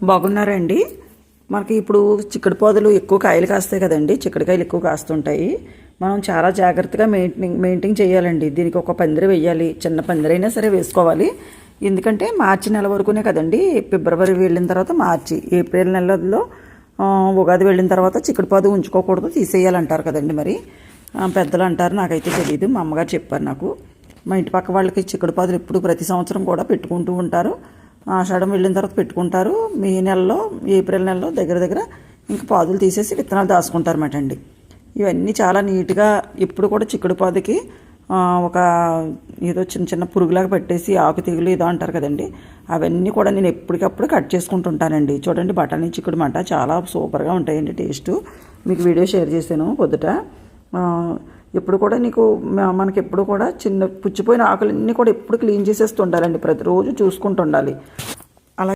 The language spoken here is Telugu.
బాగున్నారండి. మనకి ఇప్పుడు చిక్కుడు పొదలు ఎక్కువ కాయలు కాస్తాయి కదండి, చిక్కుడుకాయలు ఎక్కువ కాస్తుంటాయి. మనం చాలా జాగ్రత్తగా మెయింటైన్ చేయాలండి. దీనికి ఒక పందిరి వేయాలి, చిన్న పందిరైనా సరే వేసుకోవాలి. ఎందుకంటే మార్చి నెల వరకునే కదండి, ఫిబ్రవరి వెళ్ళిన తర్వాత మార్చి, ఏప్రిల్ నెలలో ఉగాది వెళ్ళిన తర్వాత చిక్కుడు పొద ఉంచుకోకూడదు, తీసేయాలంటారు కదండి. మరి పెద్దలు అంటారు, నాకైతే తెలియదు, మా అమ్మగారు చెప్పారు నాకు. మా ఇంటి పక్క వాళ్ళకి చిక్కుడు పొదలు ఎప్పుడు ప్రతి సంవత్సరం కూడా పెట్టుకుంటూ ఉంటారు. ఆషాఢం వెళ్ళిన తర్వాత పెట్టుకుంటారు. మే నెలలో, ఏప్రిల్ నెలలో దగ్గర దగ్గర ఇంకా పాదులు తీసేసి విత్తనాలు దాచుకుంటారన్నమాట అండి. ఇవన్నీ చాలా నీట్గా ఎప్పుడు కూడా చిక్కుడు పాదుకి ఒక ఏదో చిన్న చిన్న పురుగులాగా పెట్టేసి ఆకు తెగులు ఏదో అంటారు కదండి, అవన్నీ కూడా నేను ఎప్పటికప్పుడు కట్ చేసుకుంటుంటానండి. చూడండి, బఠానీ చిక్కుడు మాట చాలా సూపర్గా ఉంటాయండి టేస్ట్. మీకు వీడియో షేర్ చేశాను పొద్దుట. ఎప్పుడు కూడా మనకి ఎప్పుడు కూడా చిన్న పుచ్చిపోయిన ఆకులన్నీ కూడా ఎప్పుడు క్లీన్ చేసేస్తుండాలండి, ప్రతిరోజు చూసుకుంటుండాలి.